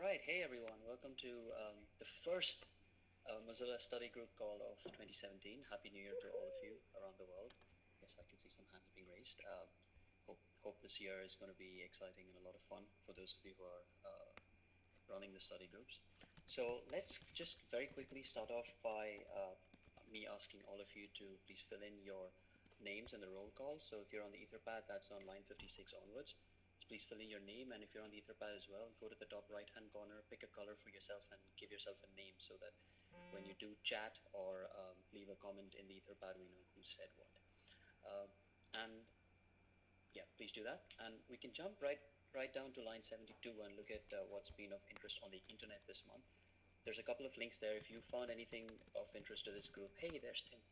right, hey everyone, welcome to the first Mozilla study group call of 2017. Happy New Year to all of you around the world. Yes, I can see some hands being raised. Hope this year is going to be exciting and a lot of fun for those of you who are running the study groups. So let's just very quickly start off by me asking all of you to please fill in your names and the roll call. So if you're on the etherpad, that's on line 56 onwards. Please fill in your name, and if you're on the etherpad as well, go to the top right hand corner, pick a color for yourself, and give yourself a name so that when you do chat or leave a comment in the etherpad, we know who said what. And yeah, please do that. And we can jump right down to line 72 and look at what's been of interest on the internet this month. There's a couple of links there. If you found anything of interest to this group, hey, there's Tim.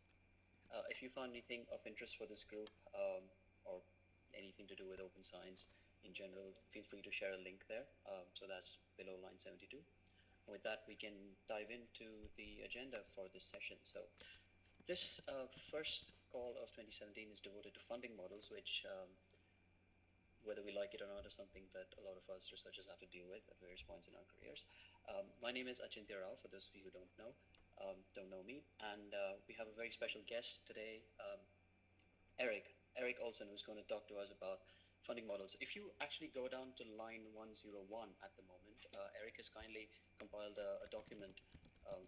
If you found anything of interest for this group or anything to do with open science in general, feel free to share a link there. So that's below line 72. With that, we can dive into the agenda for this session. So this first call of 2017 is devoted to funding models, which whether we like it or not is something that a lot of us researchers have to deal with at various points in our careers. My name is Achintya, for those of you who don't know me, and we have a very special guest today, Eric Olson, who's going to talk to us about funding models. If you actually go down to line 101 at the moment, Eric has kindly compiled a document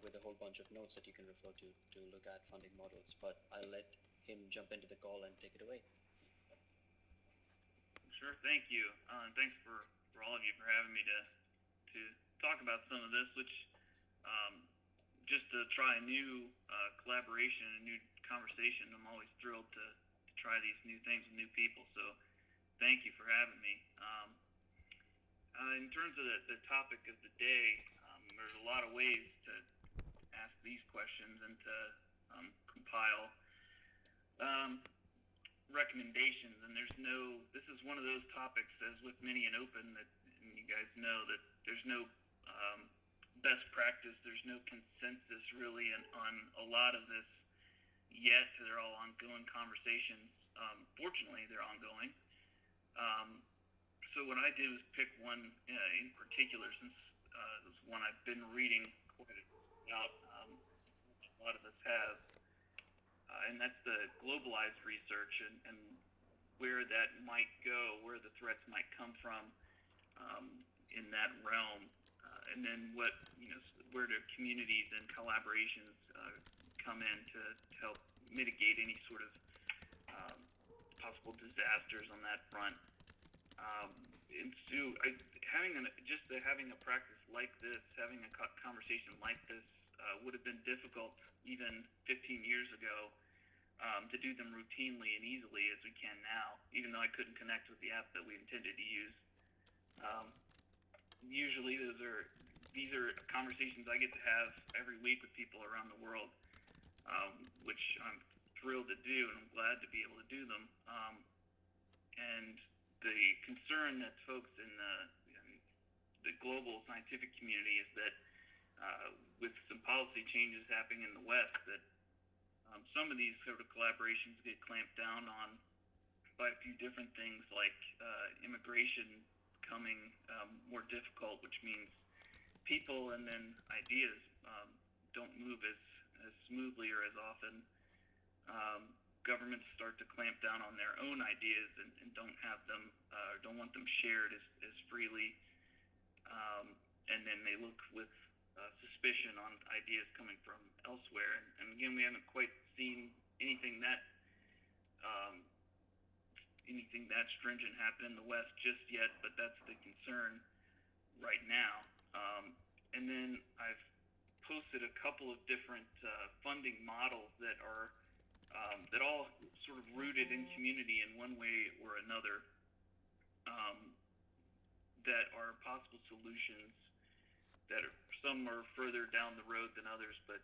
with a whole bunch of notes that you can refer to look at funding models, but I'll let him jump into the call and take it away. Sure, thank you. Thanks for all of you for having me to talk about some of this, which just to try a new collaboration, a new conversation. I'm always thrilled to try these new things with new people, so thank you for having me. In terms of the topic of the day, there's a lot of ways to ask these questions and to compile recommendations, and this is one of those topics, as with many in open, that and you guys know that there's no best practice, there's no consensus really on a lot of this yet. They're all ongoing conversations. Fortunately, they're ongoing. So what I did was pick one in particular, since it was one I've been reading quite about, a lot of us have, and that's the globalized research and where that might go, where the threats might come from in that realm, and then where do communities and collaborations come in to help mitigate any sort of possible disasters on that front. And so having a practice like this, having a conversation like this would have been difficult even 15 years ago to do them routinely and easily as we can now, even though I couldn't connect with the app that we intended to use. Usually these are conversations I get to have every week with people around the world, which I'm thrilled to do, and I'm glad to be able to do them. And the concern that folks in the global scientific community is that with some policy changes happening in the West, that some of these sort of collaborations get clamped down on by a few different things, like immigration becoming more difficult, which means people and then ideas don't move as smoothly or as often. Governments start to clamp down on their own ideas and don't have them, don't want them shared as freely, and then they look with suspicion on ideas coming from elsewhere. And again, we haven't quite seen anything that stringent happen in the West just yet, but that's the concern right now. And then I've posted a couple of different funding models that are that all sort of rooted in community in one way or another, that are possible solutions that some are further down the road than others, but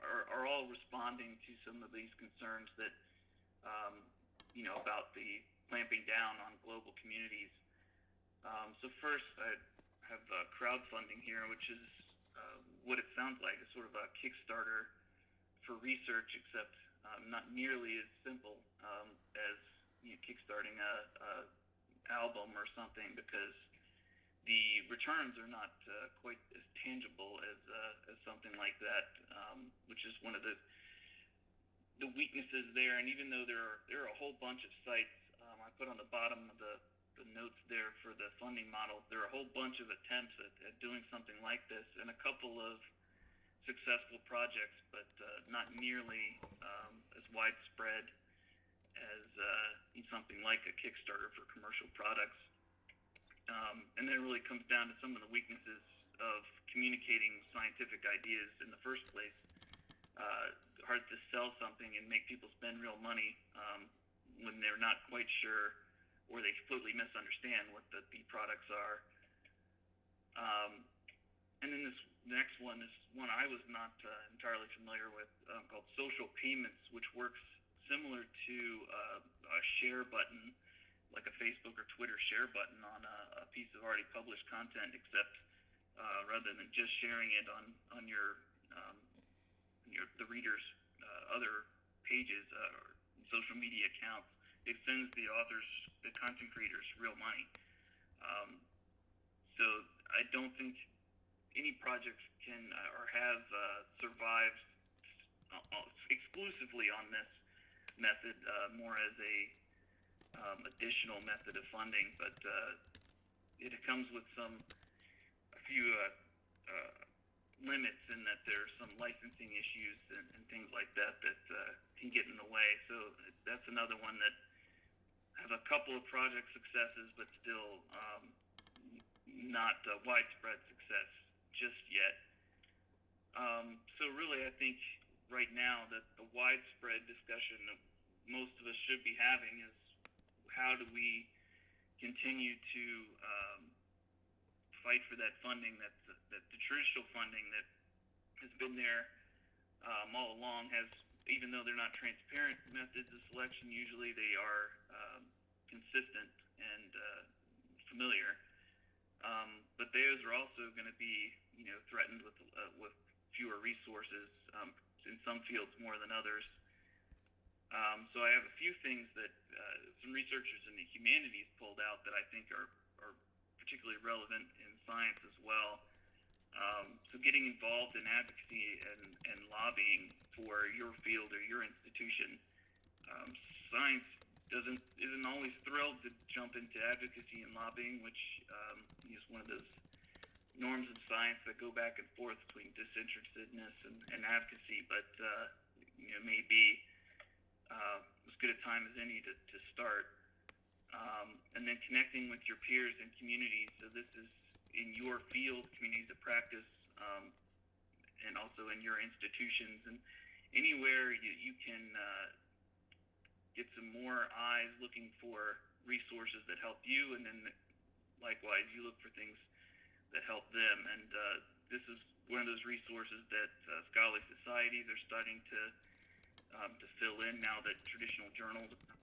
are all responding to some of these concerns that about the clamping down on global communities. So first, I have crowdfunding here, which is what it sounds like, a sort of a Kickstarter for research, except not nearly as simple as kickstarting a album or something, because the returns are not quite as tangible as something like that, which is one of the weaknesses there. And even though there are a whole bunch of sites, I put on the bottom of the notes there for the funding model, there are a whole bunch of attempts at doing something like this, and a couple of successful projects, but not nearly as widespread as something like a Kickstarter for commercial products. And then it really comes down to some of the weaknesses of communicating scientific ideas in the first place. Hard to sell something and make people spend real money when they're not quite sure, or they completely misunderstand what the products are. And then this next one is one I was not entirely familiar with, called social payments, which works similar to a share button, like a Facebook or Twitter share button on a piece of already published content, except rather than just sharing it on the reader's other pages or social media accounts, it sends the authors, the content creators, real money. So I don't think any projects can or have survived exclusively on this method, more as a additional method of funding, but it comes with a few limits in that there's some licensing issues and things like that can get in the way. So that's another one that have a couple of project successes, but still not widespread success just yet. So really, I think right now that the widespread discussion that most of us should be having is, how do we continue to fight for that funding, that the traditional funding that has been there all along has, even though they're not transparent methods of selection, usually they are consistent and familiar. But those are also going to be, threatened with fewer resources, in some fields more than others. So I have a few things that some researchers in the humanities pulled out that I think are particularly relevant in science as well. So getting involved in advocacy and lobbying for your field or your institution. Science isn't always thrilled to jump into advocacy and lobbying, which is one of those norms of science that go back and forth between disinterestedness and advocacy, but maybe as good a time as any to start. And then connecting with your peers and communities. So this is in your field, communities of practice, and also in your institutions, and anywhere you can get some more eyes looking for resources that help you, and then likewise you look for things that help them. And this is one of those resources that scholarly societies are starting to fill in now that traditional journals are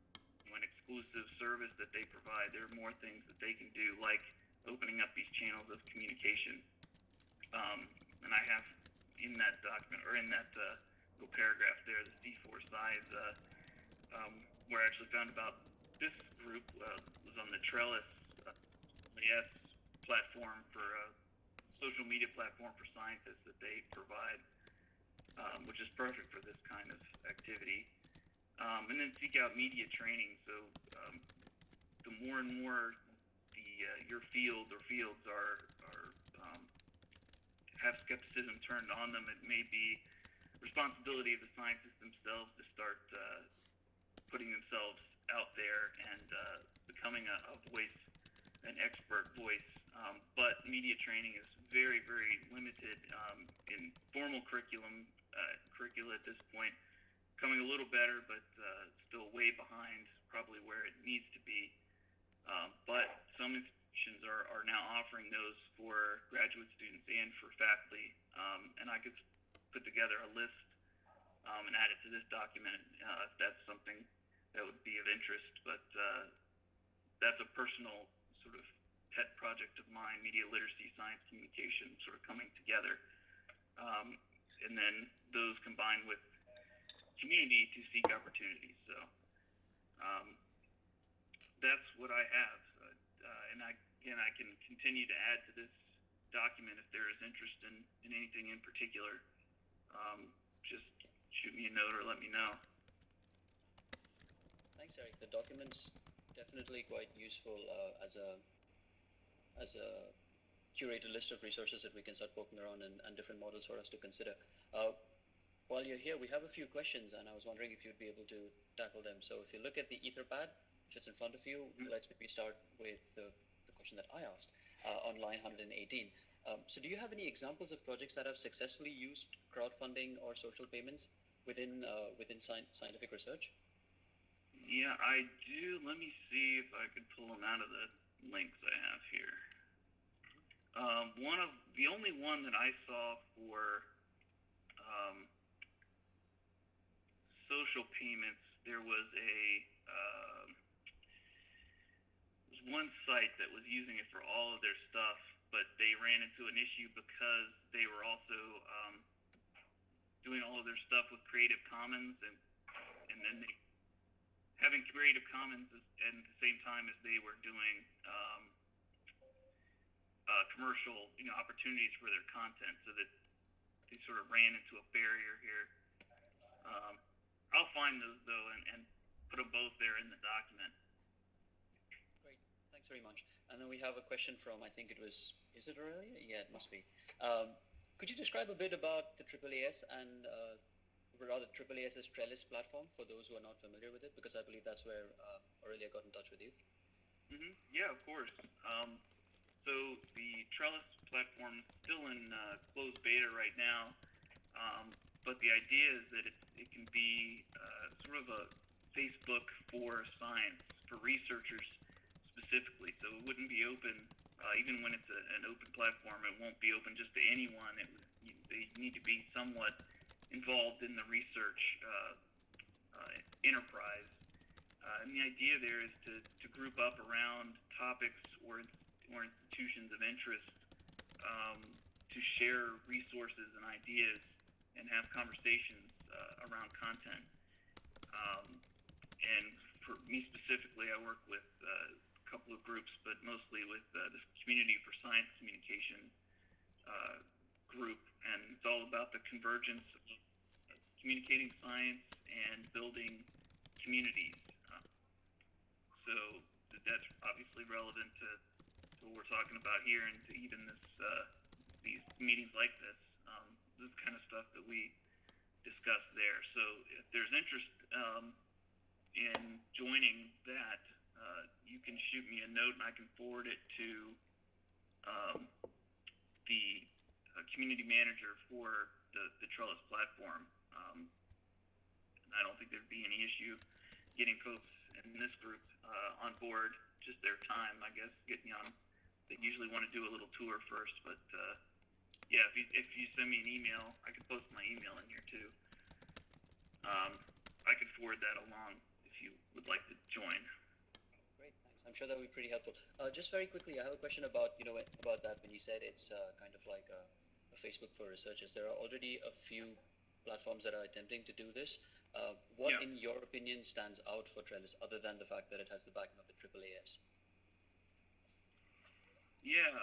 an exclusive service that they provide. There are more things that they can do, like opening up these channels of communication. And I have in that document, or in that little paragraph there, the C4 size, where I actually found about this group was on the Trellis platform for social media platform for scientists that they provide, which is perfect for this kind of activity. And then seek out media training. So the more and more your field or fields have skepticism turned on them, it may be responsibility of the scientists themselves to start putting themselves out there and becoming a voice, an expert voice. But media training is very, very limited in formal curricula at this point. Coming a little better, but still way behind probably where it needs to be. But some institutions are now offering those for graduate students and for faculty. And I could put together a list and add it to this document if that's something that would be of interest. But that's a personal sort of pet project of mine, media literacy, science communication, sort of coming together. And then those combined with community to seek opportunities. So that's what I have. And I again, I can continue to add to this document if there is interest in anything in particular. Just shoot me a note or let me know. Thanks, Eric. The document's definitely quite useful as a curated list of resources that we can start poking around and different models for us to consider. While you're here, we have a few questions, and I was wondering if you'd be able to tackle them. So if you look at the etherpad, if it's in front of you, let's maybe start with the question that I asked on line 118. So do you have any examples of projects that have successfully used crowdfunding or social payments within scientific research? Yeah, I do. Let me see if I could pull them out of the links I have here. The only one that I saw for social payments, there was one site that was using it for all of their stuff, but they ran into an issue because they were also doing all of their stuff with Creative Commons, and then they having Creative Commons at the same time as they were doing commercial opportunities for their content, so that they sort of ran into a barrier here. I'll find those though and put them both there in the document. Great, thanks very much. And then we have a question from, I think it was, is it Aurelia? Yeah, it must be. Could you describe a bit about the AAAS and rather AAAS's Trellis platform for those who are not familiar with it? Because I believe that's where Aurelia got in touch with you. Yeah, of course. So the Trellis platform is still in closed beta right now, but the idea is that it can be sort of a Facebook for science, for researchers specifically. So it wouldn't be open, even when it's an open platform, it won't be open just to anyone. They need to be somewhat involved in the research enterprise. And the idea there is to group up around topics or institutions of interest, to share resources and ideas and have conversations around content. And for me specifically, I work with a couple of groups, but mostly with this Community for Science Communication group, and it's all about the convergence of communicating science and building communities. So that's obviously relevant to what we're talking about here, and to even these meetings like this. This kind of stuff that we discuss there. So if there's interest in joining that, you can shoot me a note and I can forward it to the community manager for the Trellis platform. I don't think there'd be any issue getting folks in this group on board, just their time, I guess, getting on. They usually want to do a little tour first, but yeah, if you send me an email, I can post my email in here too. I could forward that along if you would like to join. Great, thanks. I'm sure that would be pretty helpful. Just very quickly, I have a question about about that when you said it's kind of like a Facebook for researchers. There are already a few platforms that are attempting to do this. What, in your opinion, stands out for Trellis other than the fact that it has the backing of the AAAS? Yeah,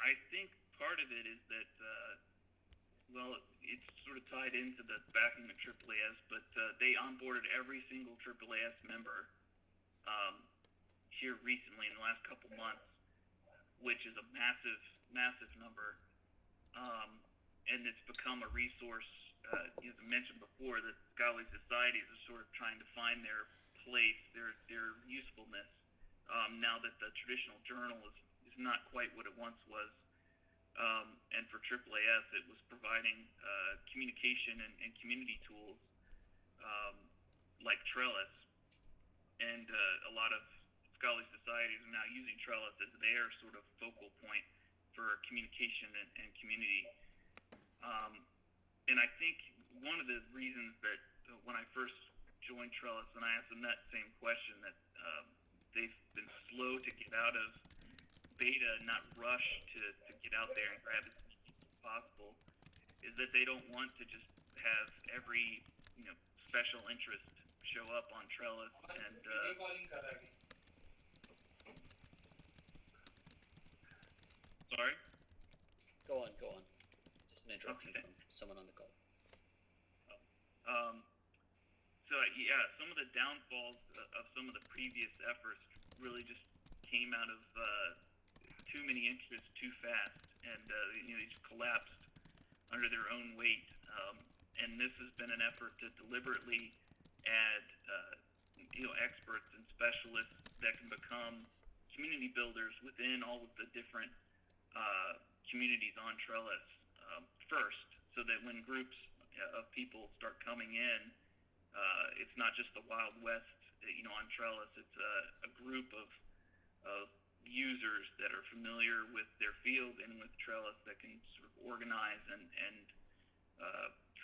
I think part of it is that, well, it's sort of tied into the backing of AAAS, but they onboarded every single AAAS member here recently in the last couple months, which is a massive, massive number. And it's become a resource, as I mentioned before, that scholarly societies are sort of trying to find their place, their usefulness, now that the traditional journal is not quite what it once was. And for AAAS, it was providing communication and community tools like Trellis. And a lot of scholarly societies are now using Trellis as their sort of focal point for communication and community. And I think one of the reasons that when I first joined Trellis, and I asked them that same question, that they've been slow to get out of beta, not rush to get out there and grab as much as possible, is that they don't want to just have every special interest show up on Trellis, and Sorry. Go on, go on. Just an interruption Okay. from someone on the call. Um, so yeah, some of the downfalls of some of the previous efforts really just came out of too many interests too fast, and they just collapsed under their own weight. And this has been an effort to deliberately add experts and specialists that can become community builders within all of the different communities on Trellis first, so that when groups of people start coming in, it's not just the Wild West, on Trellis. It's a group of users that are familiar with their field and with Trellis that can sort of organize and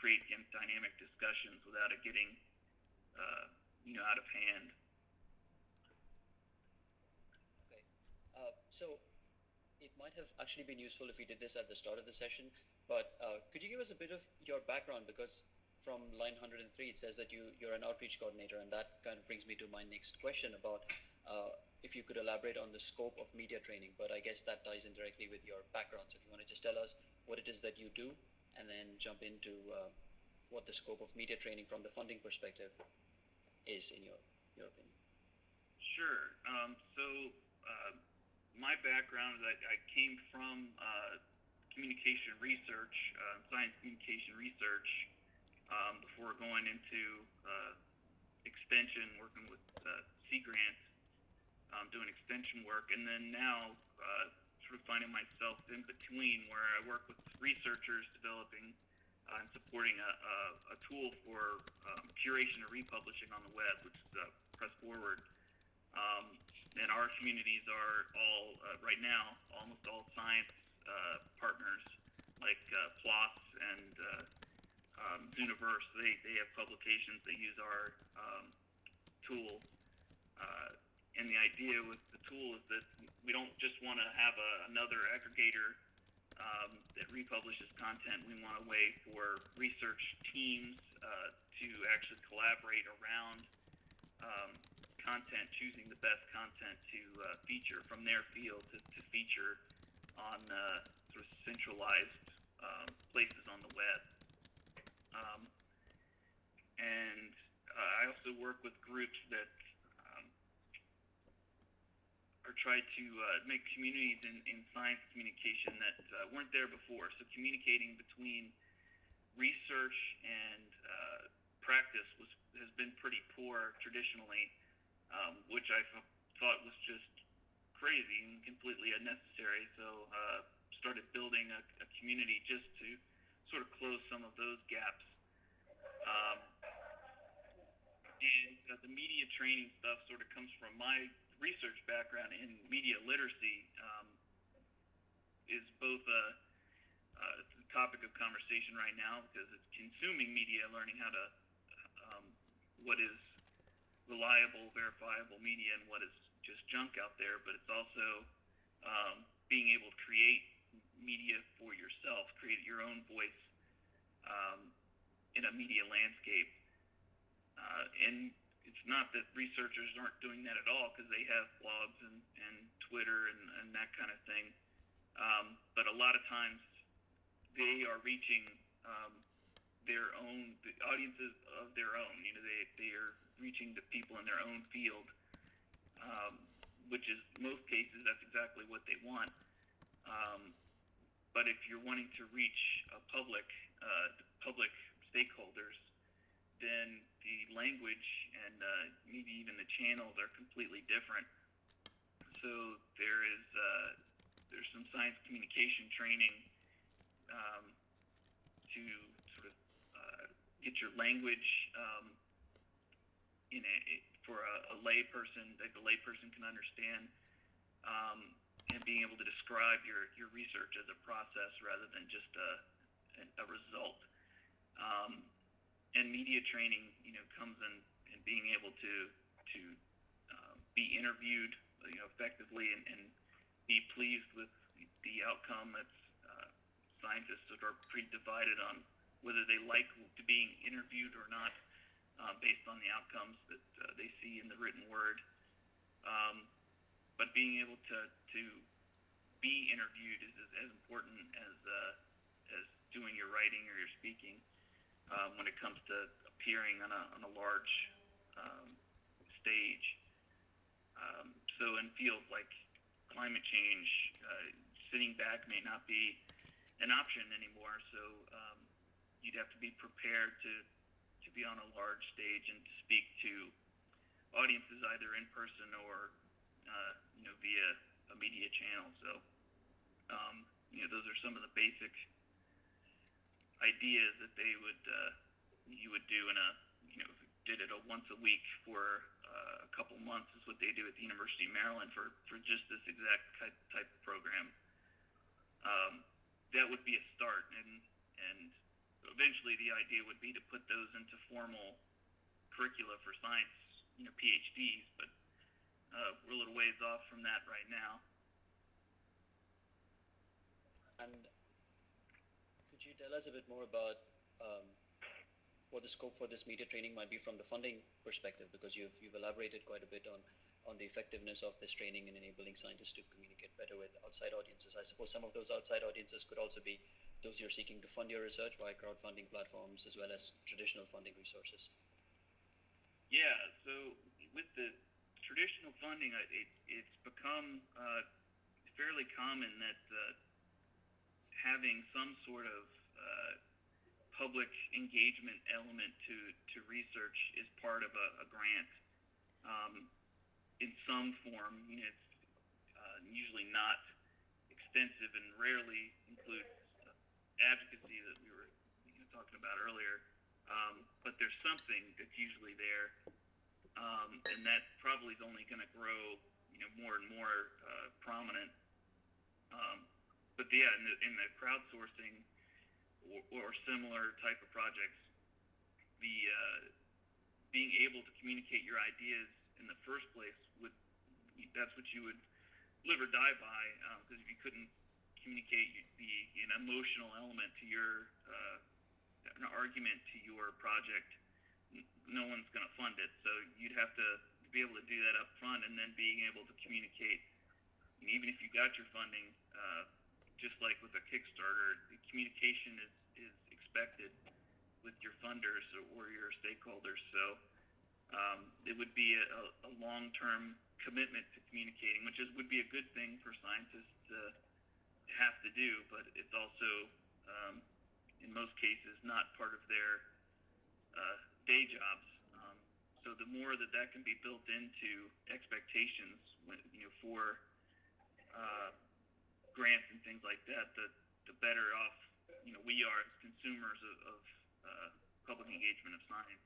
create dynamic discussions without it getting out of hand. Okay. So it might have actually been useful if we did this at the start of the session, but could you give us a bit of your background? Because from line 103, it says that you're an outreach coordinator, and that kind of brings me to my next question about if you could elaborate on the scope of media training, but I guess that ties in directly with your background. So if you want to just tell us what it is that you do, and then jump into what the scope of media training from the funding perspective is in your opinion. Sure. So my background is I came from communication research, science communication research, before going into extension, working with Sea Grants, doing extension work, and then now sort of finding myself in between, where I work with researchers developing and supporting a tool for curation or republishing on the web, which is Press Forward. And our communities are all, right now, almost all science partners, like PLOS and Zooniverse. They have publications that use our tool. And the idea with the tool is that we don't just want to have another aggregator that republishes content. We want a way for research teams to actually collaborate around content, choosing the best content to feature from their field to feature on sort of centralized places on the web. And I also work with groups that are trying to make communities in science communication that weren't there before. So communicating between research and practice has been pretty poor traditionally, which I thought was just crazy and completely unnecessary. So started building a community just to sort of close some of those gaps. And the media training stuff sort of comes from my research background in media literacy. Is both a topic of conversation right now because it's consuming media, learning how to what is reliable, verifiable media and what is just junk out there, but it's also being able to create media for yourself, create your own voice in a media landscape. And it's not that researchers aren't doing that at all, because they have blogs and Twitter and that kind of thing. But a lot of times they are reaching their own audiences of their own. They are reaching the people in their own field, which is most cases that's exactly what they want. But if you're wanting to reach public stakeholders, then the language and maybe even the channels are completely different. So there's some science communication training to sort of get your language for a layperson that the layperson can understand, and being able to describe your research as a process rather than just a result. And media training, comes in being able to be interviewed, effectively and be pleased with the outcome. That's scientists that are pretty divided on whether they like to being interviewed or not, based on the outcomes that they see in the written word. But being able to be interviewed is as important as doing your writing or your speaking when it comes to appearing on a large stage. So in fields like climate change, sitting back may not be an option anymore. So you'd have to be prepared to be on a large stage and to speak to audiences either in person or via a media channel. So those are some of the basic ideas that you would do in a did it once a week for a couple months is what they do at the University of Maryland for just this exact type of program. That would be a start, and eventually the idea would be to put those into formal curricula for science, PhDs, but we're a little ways off from that right now. And could you tell us a bit more about what the scope for this media training might be from the funding perspective? Because you've elaborated quite a bit on the effectiveness of this training in enabling scientists to communicate better with outside audiences. I suppose some of those outside audiences could also be those you're seeking to fund your research via crowdfunding platforms as well as traditional funding resources. Yeah, so with the traditional funding, it's become fairly common that having some sort of public engagement element to research is part of a grant in some form. It's usually not extensive and rarely includes advocacy that we were talking about earlier, but there's something that's usually there, and that probably is only going to grow more and more prominent. But yeah, in the crowdsourcing or similar type of projects, the being able to communicate your ideas in the first place that's what you would live or die by, because if you couldn't communicate an emotional element to your an argument to your project, no one's going to fund it. So you'd have to be able to do that up front, and then being able to communicate, even if you got your funding, just like with a Kickstarter, the communication is expected with your funders or your stakeholders. So it would be a long-term commitment to communicating, which would be a good thing for scientists to have to do, but it's also, in most cases, not part of their day jobs. So the more that can be built into expectations for grants and things like that, the better off we are as consumers of public engagement of science.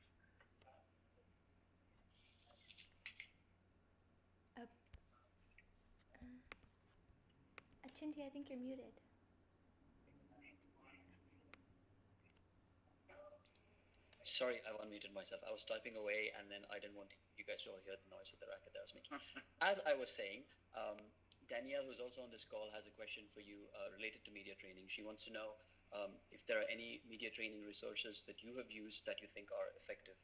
Achintya, I think you're muted. Sorry, I unmuted myself. I was typing away, and then I didn't want you guys to all hear the noise of the racket that I was making. As I was saying, Danielle, who's also on this call, has a question for you related to media training. She wants to know if there are any media training resources that you have used that you think are effective.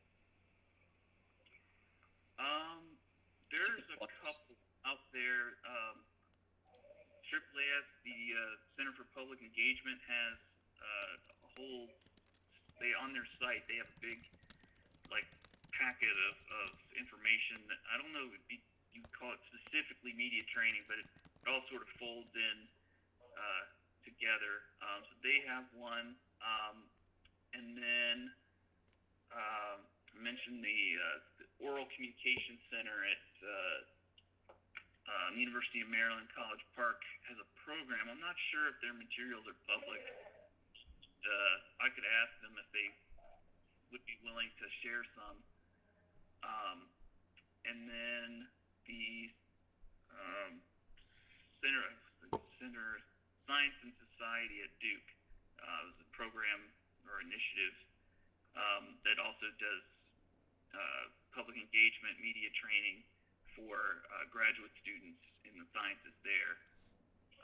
There's a couple out there. AAAS, the Center for Public Engagement, has a whole. On their site, they have a big packet of information that I don't know if you call it specifically media training, but it all sort of folds in together. So they have one, and then I mentioned the Oral Communication Center at University of Maryland College Park has a program. I'm not sure if their materials are public. I could ask them if they would be willing to share some. And then the Center Science and Society at Duke is a program or initiative that also does public engagement media training for graduate students in the sciences there.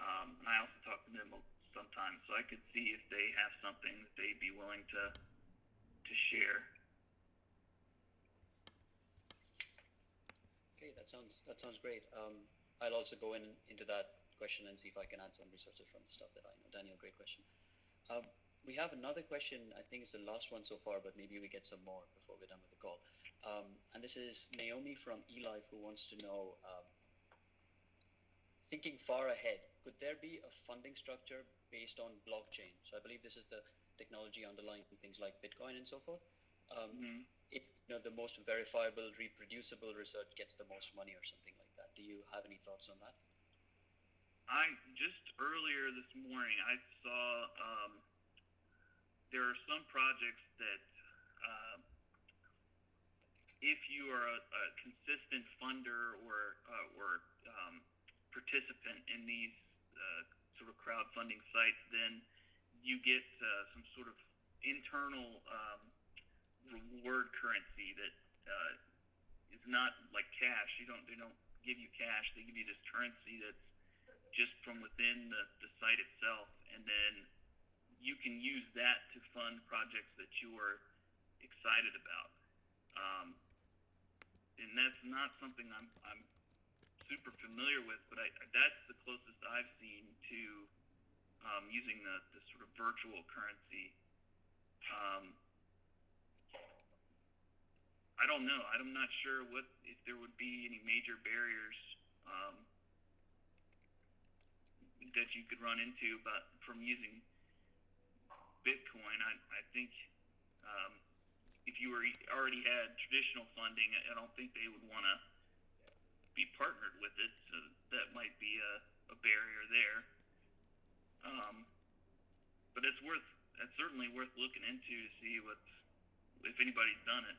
And I also talk to them sometimes, so I could see if they have something that they'd be willing to share. Okay, that sounds great. I'll also go into that question and see if I can add some resources from the stuff that I know. Daniel, great question. We have another question. I think it's the last one so far, but maybe we get some more before we're done with the call. And this is Naomi from eLife, who wants to know, thinking far ahead, could there be a funding structure based on blockchain? So I believe this is the technology underlying things like Bitcoin and so forth. The most verifiable, reproducible research gets the most money or something like that. Do you have any thoughts on that? I just earlier this morning I saw there are some projects that if you are a consistent funder or participant in these sort of crowdfunding sites, then you get some sort of internal reward currency that is not like cash. They don't give you cash. They give you this currency that's just from within the site itself, and then you can use that to fund projects that you are excited about. And that's not something I'm super familiar with, but that's the closest I've seen to using the sort of virtual currency. I don't know. I'm not sure if there would be any major barriers that you could run into from using Bitcoin. I think if you already had traditional funding, I don't think they would want to be partnered with it, so that might be a barrier there. But it's certainly worth looking into to see if anybody's done it.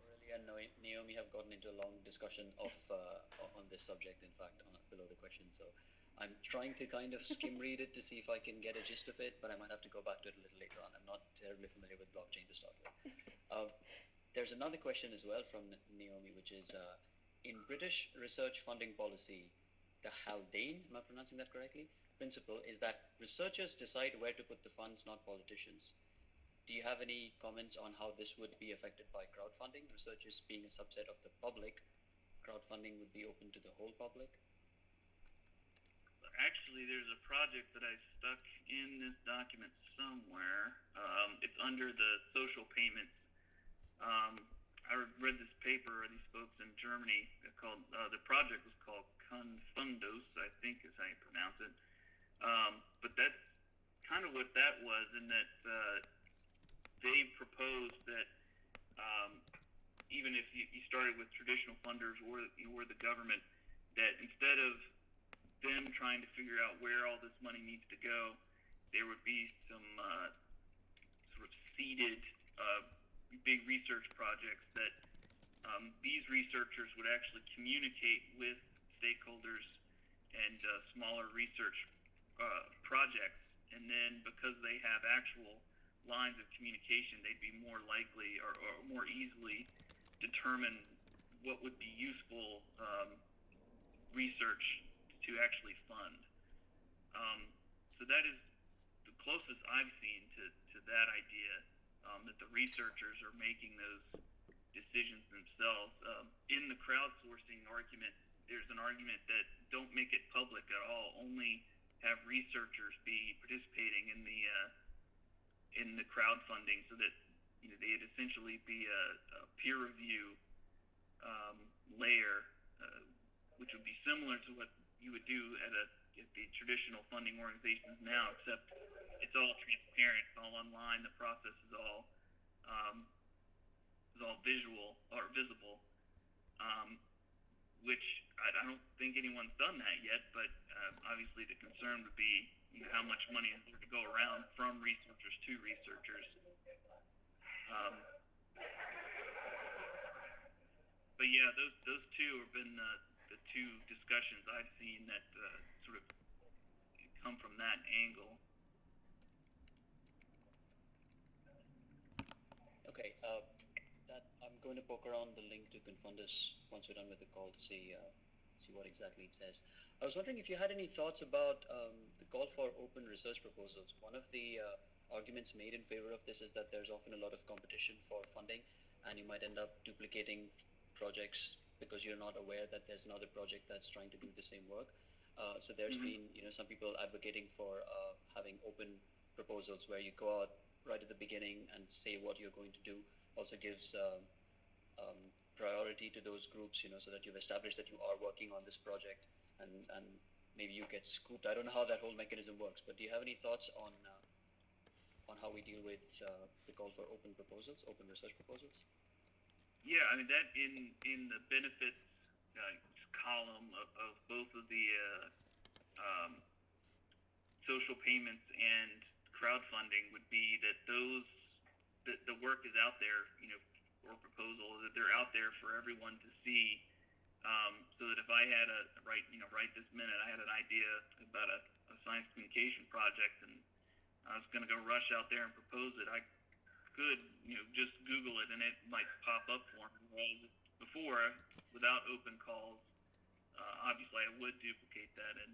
Aurelia and Naomi have gotten into a long discussion on this subject, in fact, below the question. So I'm trying to kind of skim read it to see if I can get a gist of it, but I might have to go back to it a little later on. I'm not terribly familiar with blockchain to start with. There's another question as well from Naomi, which is, in British research funding policy, the Haldane, am I pronouncing that correctly, principle is that researchers decide where to put the funds, not politicians. Do you have any comments on how this would be affected by crowdfunding? Researchers being a subset of the public, crowdfunding would be open to the whole public? Actually, there's a project that I stuck in this document somewhere. It's under the social payments. I read this paper, these folks in Germany, the project was called Confundos, I think is how you pronounce it. But that's kind of what that was, in that they proposed that even if you started with traditional funders or the government, that instead of them trying to figure out where all this money needs to go, there would be some sort of seeded big research projects that these researchers would actually communicate with stakeholders and smaller research projects, and then because they have actual lines of communication, they'd be more likely or more easily determine what would be useful research to actually fund. So that is the closest I've seen to that idea, that the researchers are making those decisions themselves. In the crowdsourcing argument, there's an argument that don't make it public at all, only have researchers be participating in the crowdfunding, so that they'd essentially be a peer review layer, which would be similar to what you would do at the traditional funding organizations now, except it's all transparent, it's all online, the process is all visual or visible, which I don't think anyone's done that yet, but obviously the concern would be how much money is there to go around from researchers to researchers. But yeah, those two have been the two discussions I've seen that sort of come from that angle. Okay, I'm going to poke around the link to Confundus once we're done with the call to see what exactly it says. I was wondering if you had any thoughts about the call for open research proposals. One of the arguments made in favor of this is that there's often a lot of competition for funding, and you might end up duplicating projects because you're not aware that there's another project that's trying to do the same work. So there's been, some people advocating for having open proposals where you go out right at the beginning and say what you're going to do. Also gives priority to those groups, so that you've established that you are working on this project, and maybe you get scooped. I don't know how that whole mechanism works, but do you have any thoughts on how we deal with the call for open proposals, open research proposals? Yeah, I mean that in the benefits column of both of the um, social payments and crowdfunding would be that the work is out there, or proposal that they're out there for everyone to see. So that if I had right this minute, I had an idea about a science communication project, and I was going to go rush out there and propose it, I could, just Google it and it might pop up for me. Whereas before, without open calls, obviously I would duplicate that, and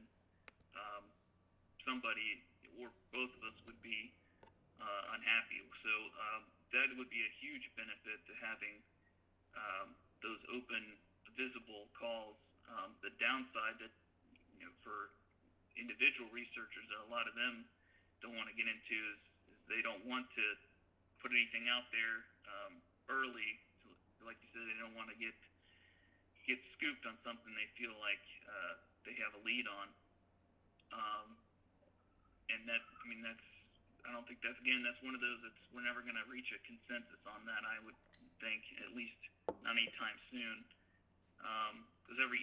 somebody or both of us would be unhappy. So that would be a huge benefit to having those open, visible calls. The downside that, for individual researchers, that a lot of them don't want to get into is they don't want to put anything out there early. Like you said, they don't want to get scooped on something they feel like they have a lead on. And I don't think that's one of those that's we're never going to reach a consensus on that. I would think, at least not anytime soon, because every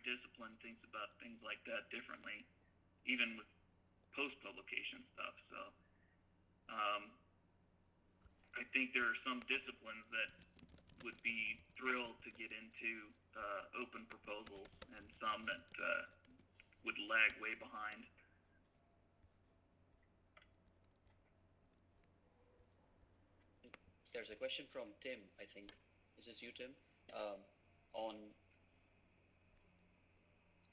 discipline thinks about things like that differently, even with post-publication stuff. So I think there are some disciplines that would be thrilled to get into open proposals, and some that would lag way behind. There's a question from Tim, I think. Is this you, Tim? On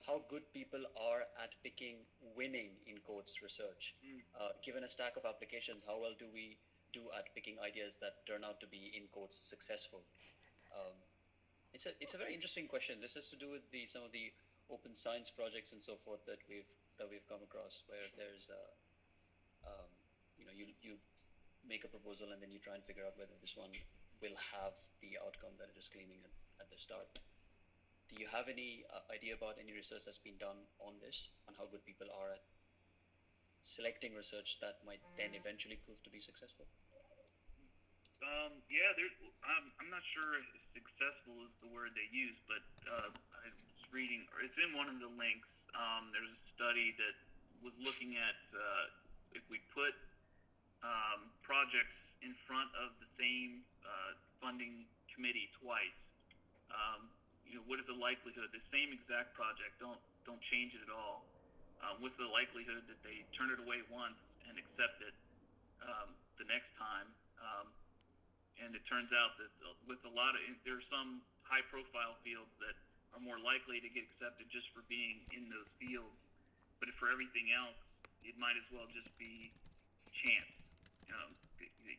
how good people are at picking winning, in quotes, research. Given a stack of applications, how well do we do at picking ideas that turn out to be, in quotes, successful? It's a very interesting question. This has to do with some of the open science projects and so forth that we've come across, where there's you make a proposal and then you try and figure out whether this one will have the outcome that it is claiming at the start. Do you have any idea about any research that's been done on this, on how good people are at selecting research that might then eventually prove to be successful? Yeah, I'm not sure if successful is the word they use, but I was reading, or it's in one of the links. There's a study that was looking at if we put projects in front of the same funding committee twice, what is the likelihood the same exact project, don't change it at all, what's the likelihood that they turn it away once and accept it the next time? And it turns out that with there are some high profile fields that are more likely to get accepted just for being in those fields, but for everything else, it might as well just be chance.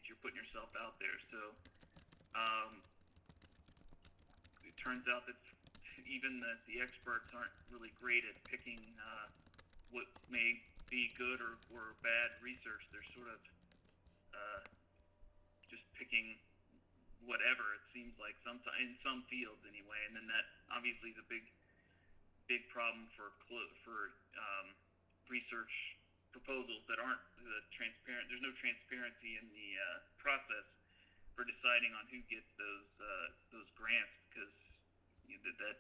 You're putting yourself out there. So it turns out that even the experts aren't really great at picking what may be good or bad research. They're sort of just picking whatever it seems like, sometimes in some fields anyway. And then that obviously is a big problem for research proposals that aren't transparent. There's no transparency in the process for deciding on who gets those grants, because that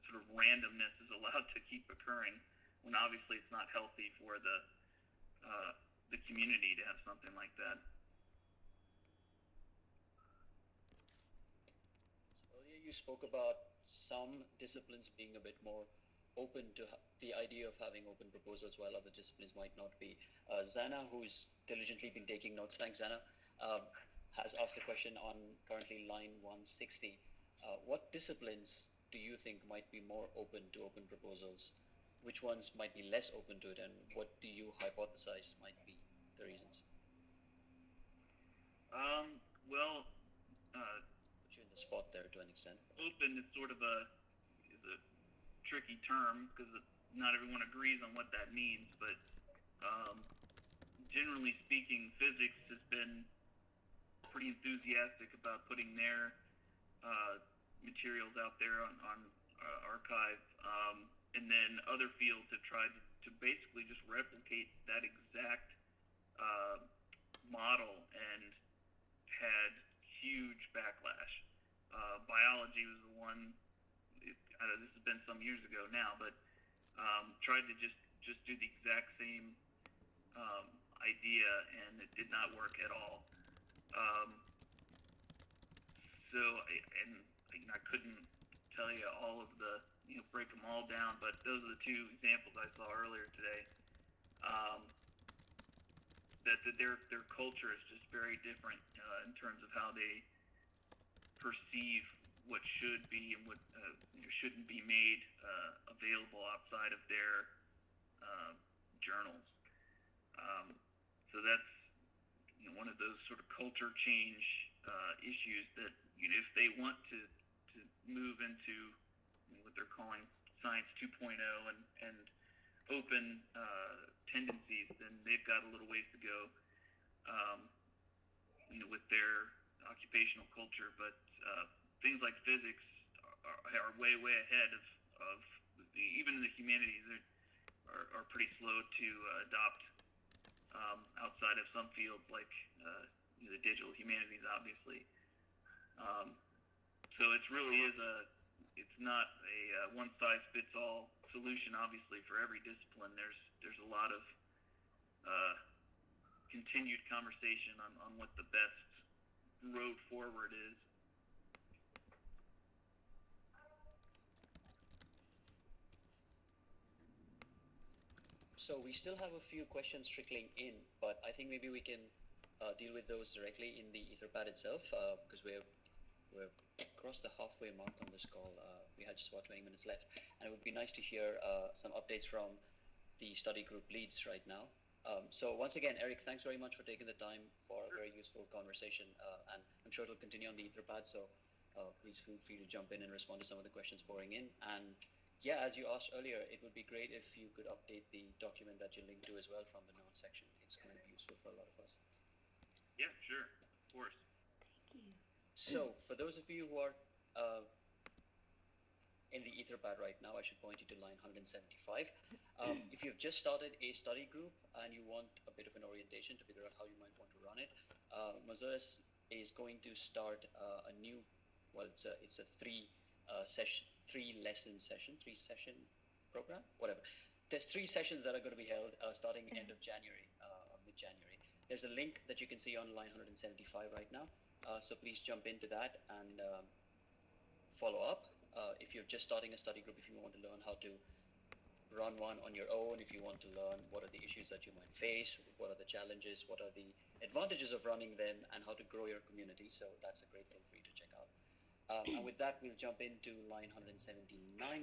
sort of randomness is allowed to keep occurring, when obviously it's not healthy for the community to have something like that. So earlier you spoke about some disciplines being a bit more open to the idea of having open proposals, while other disciplines might not be. Zana, who's diligently been taking notes, thanks Zana, has asked a question on currently line 160. What disciplines do you think might be more open to open proposals? Which ones might be less open to it, and what do you hypothesize might be the reasons? Well, Put you in the spot there to an extent. Open is sort of a tricky term because not everyone agrees on what that means, but generally speaking, physics has been pretty enthusiastic about putting their materials out there on archive, and then other fields have tried to basically just replicate that exact model and had huge backlash. Biology was the one. This has been some years ago now, but tried to just do the exact same idea, and it did not work at all. I couldn't tell you all of the, break them all down, but those are the two examples I saw earlier today. That their culture is just very different in terms of how they perceive what should be and what shouldn't be made available outside of their journals. So that's one of those sort of culture change issues that if they want to move into what they're calling Science 2.0 and open tendencies, then they've got a little ways to go, with their occupational culture. But things like physics are way ahead of even in the humanities are pretty slow to adopt outside of some fields like the digital humanities, obviously. So it's not a one-size-fits-all solution, obviously, for every discipline. There's a lot of continued conversation on what the best road forward is. So we still have a few questions trickling in, but I think maybe we can deal with those directly in the etherpad itself, because we're across the halfway mark on this call. We had just about 20 minutes left, and it would be nice to hear some updates from the study group leads right now. So once again, Eric, thanks very much for taking the time for a very useful conversation, and I'm sure it'll continue on the etherpad, so please feel free to jump in and respond to some of the questions pouring in. And yeah, as you asked earlier, it would be great if you could update the document that you linked to as well from the notes section. It's going to be useful for a lot of us. Yeah, sure, of course. Thank you. So for those of you who are in the etherpad right now, I should point you to line 175. If you've just started a study group and you want a bit of an orientation to figure out how you might want to run it, Mozilla is going to start a new, it's a three session program, whatever. There's 3 sessions that are going to be held starting end of January, or mid-January. There's a link that you can see on line 175 right now. So please jump into that and follow up. If you're just starting a study group, if you want to learn how to run one on your own, if you want to learn what are the issues that you might face, what are the challenges, what are the advantages of running them, and how to grow your community. So that's a great thing for you to check out. And with that, we'll jump into line 179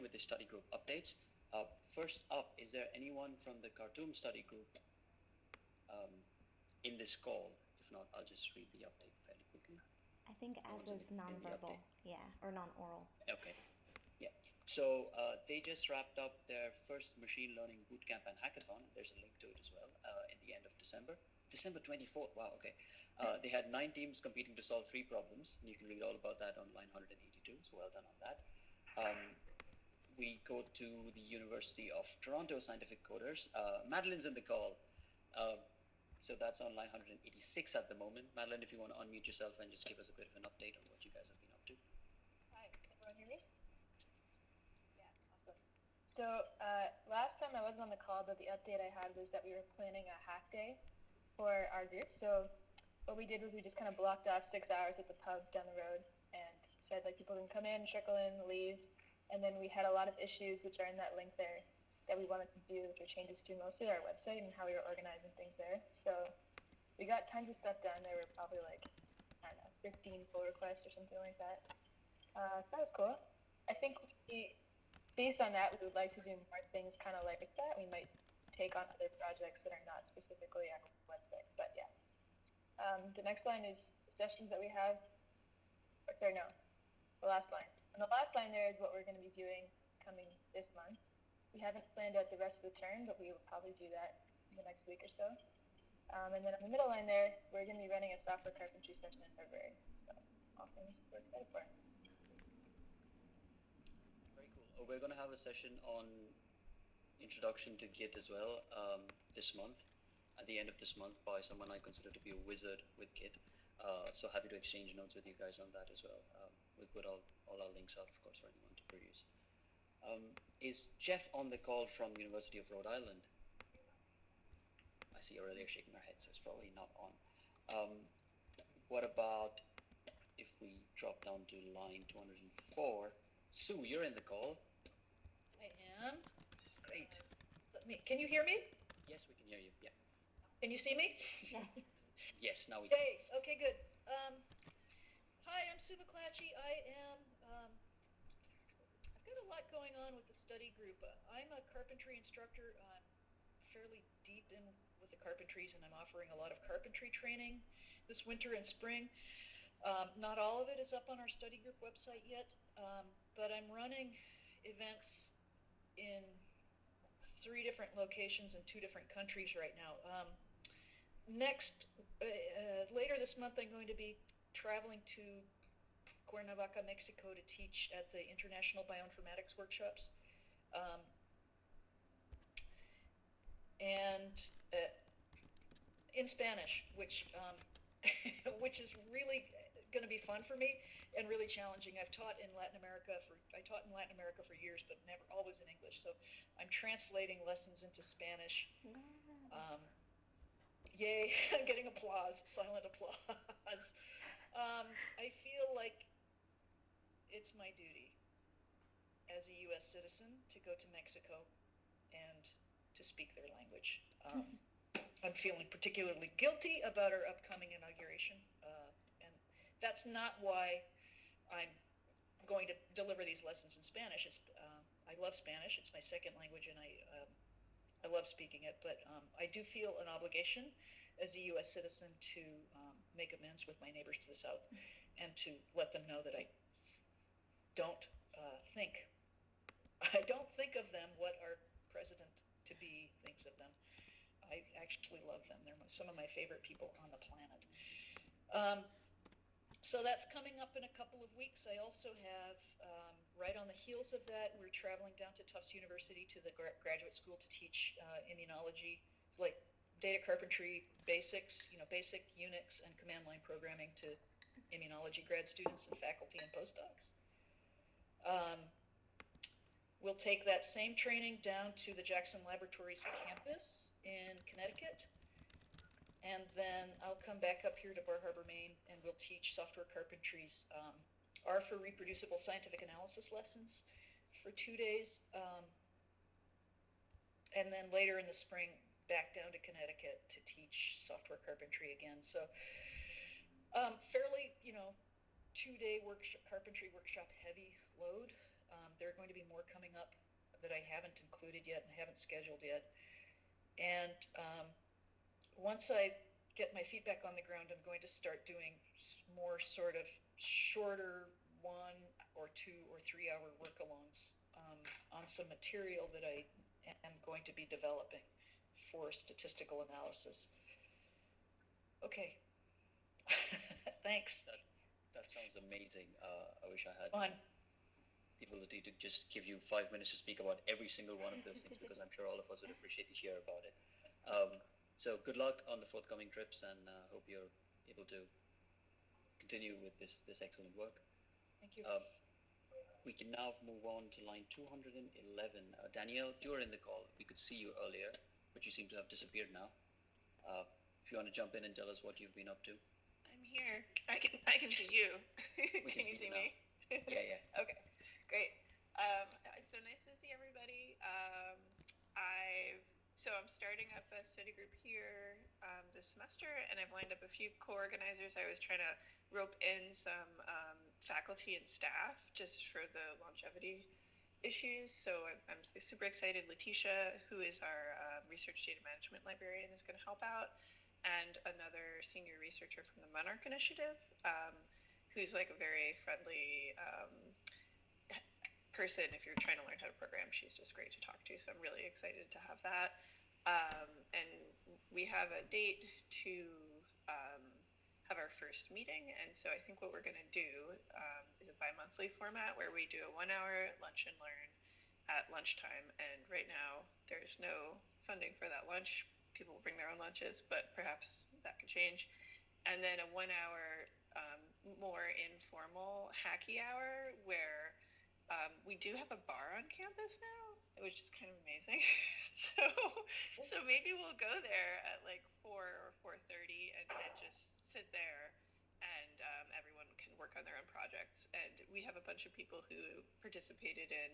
with the study group updates. First up, is there anyone from the Khartoum study group in this call? If not, I'll just read the update fairly quickly. I think as is nonverbal, or non-oral. Okay, yeah. So they just wrapped up their first machine learning bootcamp and hackathon. There's a link to it as well in the end of December 24th. Wow, okay. They had 9 teams competing to solve 3 problems. And you can read all about that on line 182, so well done on that. We go to the University of Toronto Scientific Coders. Madeline's in the call. So that's on line 186 at the moment. Madeline, if you want to unmute yourself and just give us a bit of an update on what you guys have been up to. Hi, everyone hear me? Yeah, awesome. So last time I wasn't on the call, but the update I had was that we were planning a hack day for our group. So what we did was we just kind of blocked off 6 hours at the pub down the road and said like people can come in, trickle in, leave. And then we had a lot of issues, which are in that link there, that we wanted to do, which are changes to mostly our website and how we were organizing things there. So we got tons of stuff done. There were probably 15 pull requests or something like that. That was cool. I think based on that, we would like to do more things kind of like that. We might take on other projects that are not specifically our website, but yeah. The next line is sessions that we have. the last line. And the last line there is what we're going to be doing coming this month. We haven't planned out the rest of the term, but we will probably do that in the next week or so. And then on the middle line there, we're going to be running a software carpentry session in February. So all things we're excited for. Very cool. We're going to have a session on introduction to Git as well this month, at the end of this month, by someone I consider to be a wizard with Git. So happy to exchange notes with you guys on that as well. We'll put all our links out, of course, for anyone to peruse. Is Jeff on the call from University of Rhode Island? I see Aurelia shaking her head, so it's probably not on. What about if we drop down to line 204? Sue, you're in the call. I am. Great. Can you hear me? Yes, we can hear you. Yeah. Can you see me? Yes. Yes, now we can. Hey, okay, good. Hi, I'm Sue McClatchy. I've got a lot going on with the study group. I'm a carpentry instructor. I'm fairly deep in with the carpentries, and I'm offering a lot of carpentry training this winter and spring. Not all of it is up on our study group website yet, but I'm running events in 3 different locations in 2 different countries right now. Later this month, I'm going to be traveling to Cuernavaca, Mexico, to teach at the International Bioinformatics Workshops, and in Spanish, which which is really going to be fun for me and really challenging. I taught in Latin America for years, but never always in English. So I'm translating lessons into Spanish. Wow. Yay! I'm getting applause, silent applause. I feel like it's my duty as a U.S. citizen to go to Mexico and to speak their language. I'm feeling particularly guilty about our upcoming inauguration, and that's not why I'm going to deliver these lessons in Spanish. I love Spanish. It's my second language, and I love speaking it, but I do feel an obligation as a U.S. citizen to make amends with my neighbors to the south and to let them know that I don't think of them what our president-to-be thinks of them. I actually love them. They're some of my favorite people on the planet. So that's coming up in a couple of weeks. I also have, right on the heels of that, we're traveling down to Tufts University to the graduate school to teach immunology, like data carpentry basics, basic Unix and command line programming to immunology grad students and faculty and postdocs. We'll take that same training down to the Jackson Laboratories campus in Connecticut. And then I'll come back up here to Bar Harbor, Maine, and we'll teach software carpentry's R for reproducible scientific analysis lessons for 2 days. And then later in the spring, back down to Connecticut to teach software carpentry again. So fairly, 2-day carpentry workshop heavy load. There are going to be more coming up that I haven't included yet and haven't scheduled yet. And once I get my feet back on the ground, I'm going to start doing more sort of shorter 1 or 2 or 3 hour work-alongs on some material that I am going to be developing for statistical analysis. Okay. Thanks. That sounds amazing. I wish I had Fun. the ability to just give you 5 minutes to speak about every single one of those things, because I'm sure all of us would appreciate to hear about it. So good luck on the forthcoming trips, and hope you're able to continue with this excellent work. Thank you. We can now move on to line 211. Danielle, you're in the call. We could see you earlier, but you seem to have disappeared now. If you want to jump in and tell us what you've been up to. I'm here. I can see you. We can you see see you me? Yeah. Okay, great. It's so nice to see everybody. I'm starting up a study group here this semester, and I've lined up a few co-organizers. I was trying to rope in some faculty and staff just for the longevity issues. So I'm super excited. Letitia, who is our research data management librarian, is going to help out, and another senior researcher from the Monarch Initiative, who's like a very friendly person. If you're trying to learn how to program, she's just great to talk to. So I'm really excited to have that. And we have a date to have our first meeting. And so I think what we're going to do is a bi-monthly format where we do a 1 hour lunch and learn at lunchtime. And right now there's no funding for that lunch. People bring their own lunches, but perhaps that could change. And then a 1 hour more informal hacky hour where we do have a bar on campus now, which is kind of amazing. so maybe we'll go there at like 4 or 4:30 and just sit there, and everyone can work on their own projects. And we have a bunch of people who participated in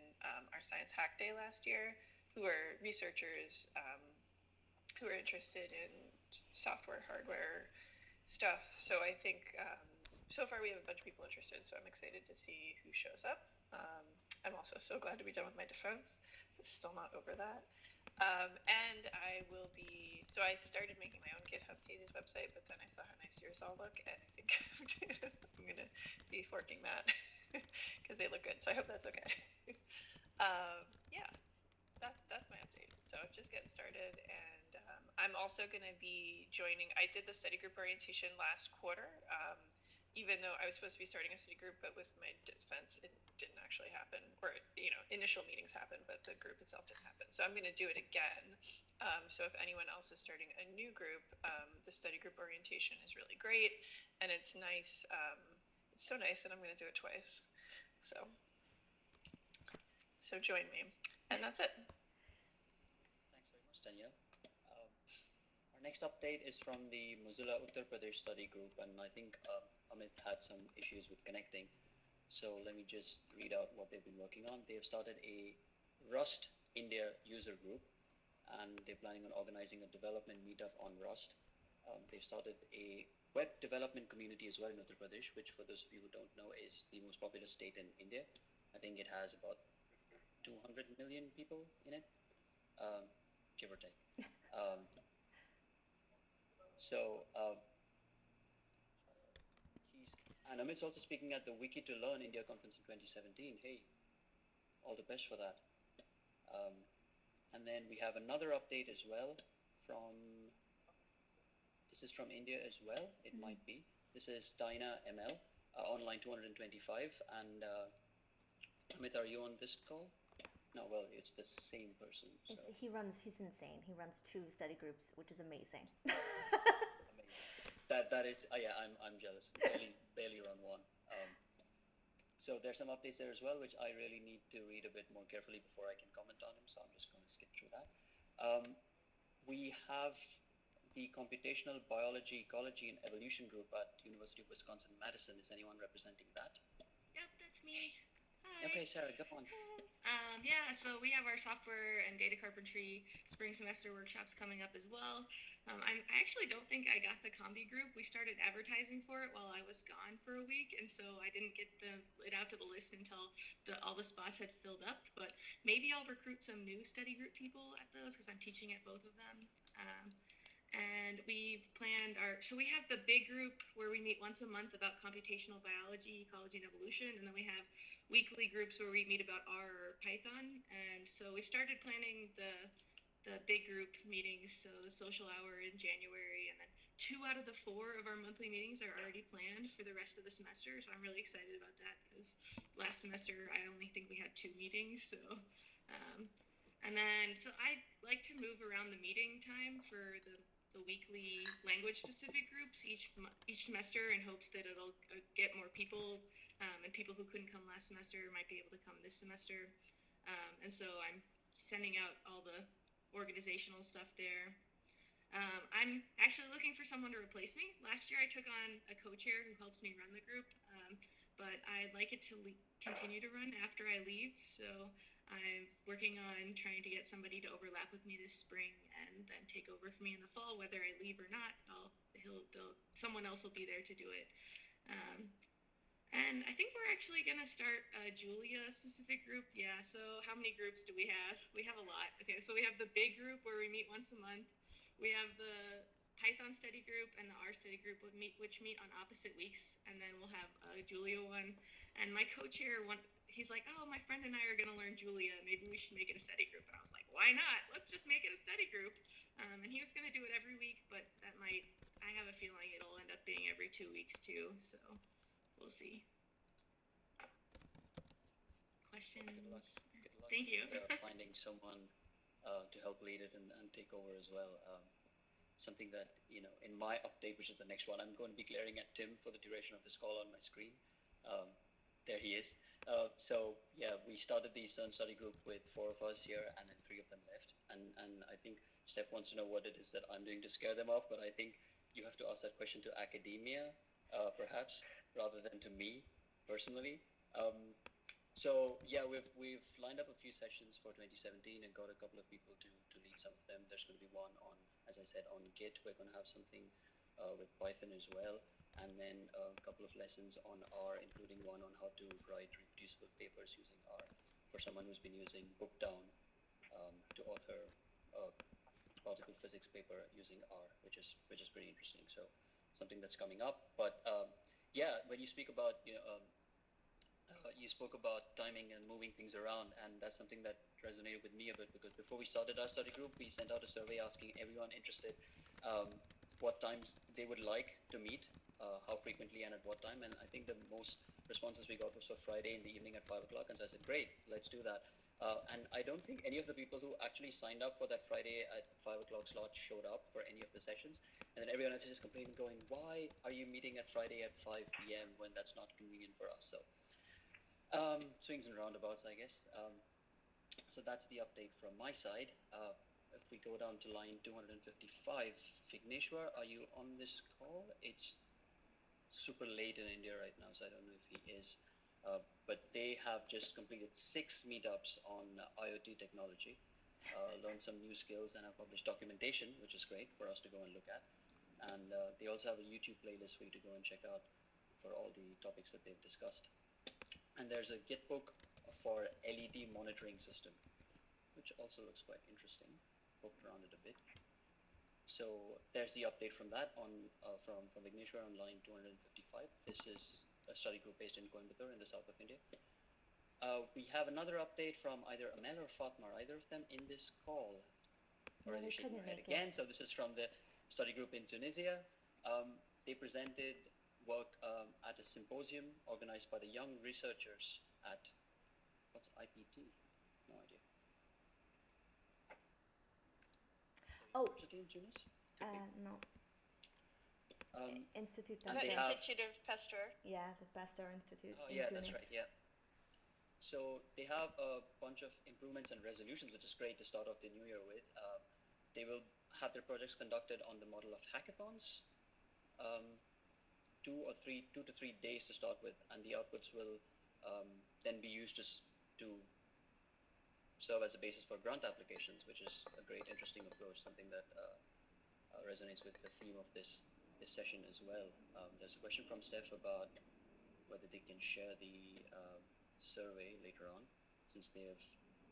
our Science Hack Day last year, who are researchers who are interested in software, hardware stuff. So I think so far we have a bunch of people interested, so I'm excited to see who shows up. I'm also so glad to be done with my defense. It's still not over that. And I will be, so I started making my own GitHub pages website, but then I saw how nice yours all look, and I think I'm going to be forking that because they look good. So I hope that's okay. Yeah, that's my update. So just getting started, and I'm also going to be joining, I did the study group orientation last quarter, even though I was supposed to be starting a study group, but with my defense, it didn't actually happen. Or, initial meetings happened, but the group itself didn't happen. So I'm going to do it again. So if anyone else is starting a new group, the study group orientation is really great. And it's nice. It's so nice that I'm going to do it twice. So join me. And that's it. Thanks very much, Danielle. Our next update is from the Mozilla Uttar Pradesh study group, and I think Amit had some issues with connecting. So let me just read out what they've been working on. They have started a Rust India user group, and they're planning on organizing a development meetup on Rust. They've started a web development community as well in Uttar Pradesh, which, for those of you who don't know, is the most populous state in India. I think it has about 200 million people in it, give or take. And Amit's also speaking at the Wiki to Learn India conference in 2017. Hey, all the best for that. And then we have another update as well from, is this from India as well? It might be. This is Dina ML, online 225. And Amit, are you on this call? No, well, it's the same person. So. He's insane. He runs 2 study groups, which is amazing. That is, yeah, I'm jealous. Barely run one. So there's some updates there as well, which I really need to read a bit more carefully before I can comment on them. So I'm just going to skip through that. We have the Computational Biology, Ecology, and Evolution group at University of Wisconsin-Madison. Is anyone representing that? Yep, that's me. Hi. Okay, Sarah, go on. Yeah, so we have our software and data carpentry spring semester workshops coming up as well. I actually don't think I got the combi group. We started advertising for it while I was gone for a week, and so I didn't get it out to the list until all the spots had filled up. But maybe I'll recruit some new study group people at those because I'm teaching at both of them. And we've planned so we have the big group where we meet once a month about computational biology, ecology, and evolution. And then we have weekly groups where we meet about R or Python. And so we started planning the big group meetings, so the social hour in January. And then 2 out of the 4 of our monthly meetings are already planned for the rest of the semester. So I'm really excited about that because last semester I only think we had 2 meetings. So, and then, so I like to move around the meeting time for the weekly language-specific groups each semester in hopes that it'll get more people, and people who couldn't come last semester might be able to come this semester. And so I'm sending out all the organizational stuff there. I'm actually looking for someone to replace me. Last year I took on a co-chair who helps me run the group, but I'd like it to continue to run after I leave. So I'm working on trying to get somebody to overlap with me this spring and then take over for me in the fall, whether I leave or not. Someone else will be there to do it. And I think we're actually going to start a Julia-specific group. Yeah, so how many groups do we have? We have a lot. Okay, so we have the big group where we meet once a month. We have the Python study group and the R study group which meet on opposite weeks, and then we'll have a Julia one. And my co-chair, he's like, oh, my friend and I are going to learn Julia. Maybe we should make it a study group. And I was like, why not? Let's just make it a study group. And he was going to do it every week, but I have a feeling it'll end up being every 2 weeks too. So we'll see. Questions? Good luck. Thank you. Finding someone to help lead it and take over as well. Something that, in my update, which is the next one, I'm going to be glaring at Tim for the duration of this call on my screen. There he is. So yeah, we started the CERN study group with 4 of us here, and then 3 of them left. And I think Steph wants to know what it is that I'm doing to scare them off, but I think you have to ask that question to academia, perhaps, rather than to me personally. So yeah, we've lined up a few sessions for 2017 and got a couple of people to lead some of them. There's going to be one on, as I said, on Git. We're going to have something with Python as well, and then a couple of lessons on R, including one on how to write reproducible papers using R for someone who's been using Bookdown to author a particle physics paper using R, which is pretty interesting. So something that's coming up. But yeah, when you speak about you spoke about timing and moving things around, and that's something that resonated with me a bit, because before we started our study group, we sent out a survey asking everyone interested what times they would like to meet, how frequently and at what time, and I think the most responses we got was for Friday in the evening at 5 o'clock, and so I said, great, let's do that. And I don't think any of the people who actually signed up for that Friday at 5 o'clock slot showed up for any of the sessions, and then everyone else is just complaining, going, why are you meeting at Friday at 5 p.m. when that's not convenient for us? So swings and roundabouts, I guess. So that's the update from my side. If we go down to line 255, Vigneshwar, are you on this call? It's super late in India right now, so I don't know if he is. But they have just completed 6 meetups on IoT technology, learned some new skills, and have published documentation, which is great for us to go and look at. And they also have a YouTube playlist for you to go and check out for all the topics that they've discussed. And there's a Git book for LED monitoring system, which also looks quite interesting. Poked around it a bit. So there's the update from that on from Vigneshwar on line 255. This is a study group based in Coimbatore in the south of India. We have another update from either Amel or Fatma, either of them in this call. Or are they shaking their head again? So this is from the study group in Tunisia. They presented work at a symposium organized by the young researchers at, what's IPT? No idea. University in Tunis? No. Institute and Pasteur. Institute of Pasteur. Yeah, the Pasteur Institute. Oh yeah, that's right, yeah. So they have a bunch of improvements and resolutions, which is great to start off the new year with. They will have their projects conducted on the model of hackathons. 2 to 3 days to start with, and the outputs will then be used to serve as a basis for grant applications, which is a great, interesting approach, something that resonates with the theme of this session as well. There's a question from Steph about whether they can share the survey later on, since they have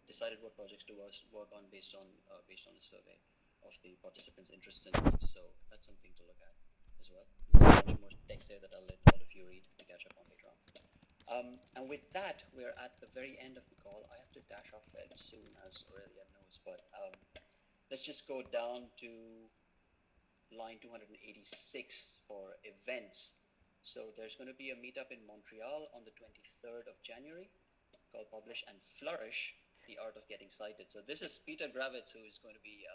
decided what projects to work on based on a survey of the participants' interests and needs. So that's something to look at as well. There's a bunch more text there that I'll let all of you read to catch up on later on. And with that, we're at the very end of the call. I have to dash off fairly soon, as Aurelia knows, but let's just go down to line 286 for events. So there's going to be a meetup in Montreal on the 23rd of January called Publish and Flourish, the Art of Getting Cited. So this is Peter Gravitz, who is going to be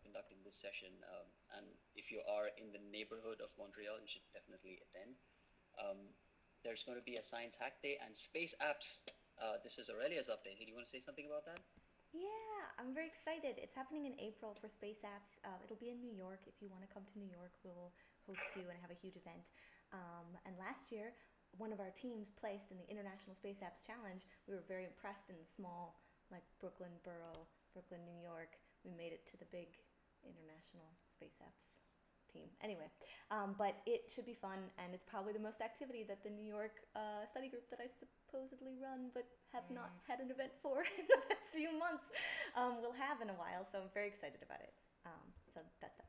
conducting this session, and if you are in the neighborhood of Montreal, you should definitely attend. There's going to be a science hack day and space apps. This is Aurelia's update. Do you want to say something about that? Yeah, I'm very excited. It's happening in April for space apps. It'll be in New York. If you want to come to New York, we'll host you and have a huge event. And last year, one of our teams placed in the International Space Apps Challenge. We were very impressed in the small, like Brooklyn borough, Brooklyn, New York. We made it to the big International Space Apps team. Anyway, but it should be fun, and it's probably the most activity that the New York study group that I supposedly run but have not had an event for in the past few months will have in a while, so I'm very excited about it. So that's that.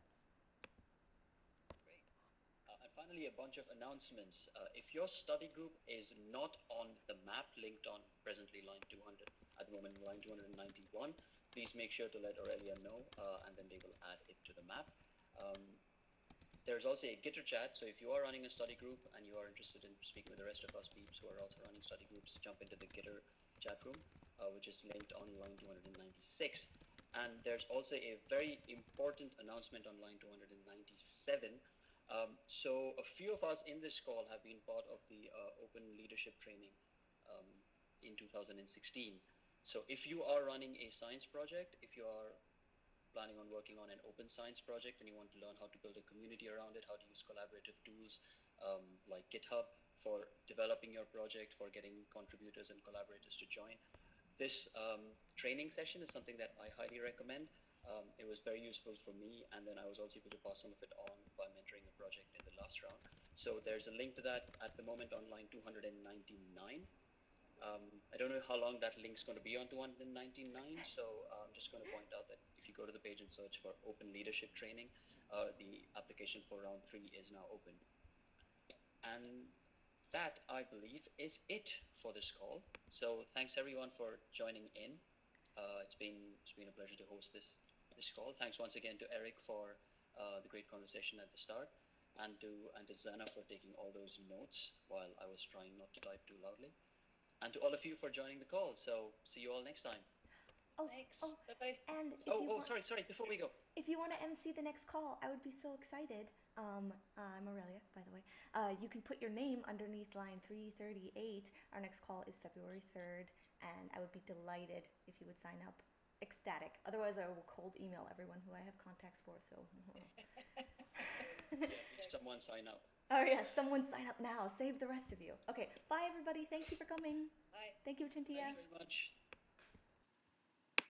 finally, a bunch of announcements. If your study group is not on the map linked on presently line 200, at the moment line 291, please make sure to let Aurelia know, and then they will add it to the map. There's also a Gitter chat, so if you are running a study group and you are interested in speaking with the rest of us peeps who are also running study groups, jump into the Gitter chat room, which is linked on line 296. And there's also a very important announcement on line 297. So a few of us in this call have been part of the Open Leadership Training in 2016. So if you are running a science project, if you are planning on working on an open science project and you want to learn how to build a community around it, how to use collaborative tools like GitHub for developing your project, for getting contributors and collaborators to join, this training session is something that I highly recommend. It was very useful for me, and then I was also able to pass some of it on by mentoring a project in the last round. So there's a link to that at the moment on line 299. I don't know how long that link's going to be on 299, so I'm just going to point out that if you go to the page and search for Open Leadership Training, the application for round 3 is now open. And that, I believe, is it for this call. So thanks everyone for joining in. It's been a pleasure to host this call. Thanks once again to Eric for the great conversation at the start, and to Zana for taking all those notes while I was trying not to type too loudly. And to all of you for joining the call. So see you all next time. Thanks. Bye-bye. And sorry, before we go. If you want to MC the next call, I would be so excited. I'm Aurelia, by the way. You can put your name underneath line 338. Our next call is February 3rd, and I would be delighted if you would sign up. Ecstatic. Otherwise, I will cold email everyone who I have contacts for, so... Yeah, please someone sign up. Oh yeah, someone sign up now. Save the rest of you. Okay, bye everybody. Thank you for coming. Bye. Thank you, Achintya. Thanks very much.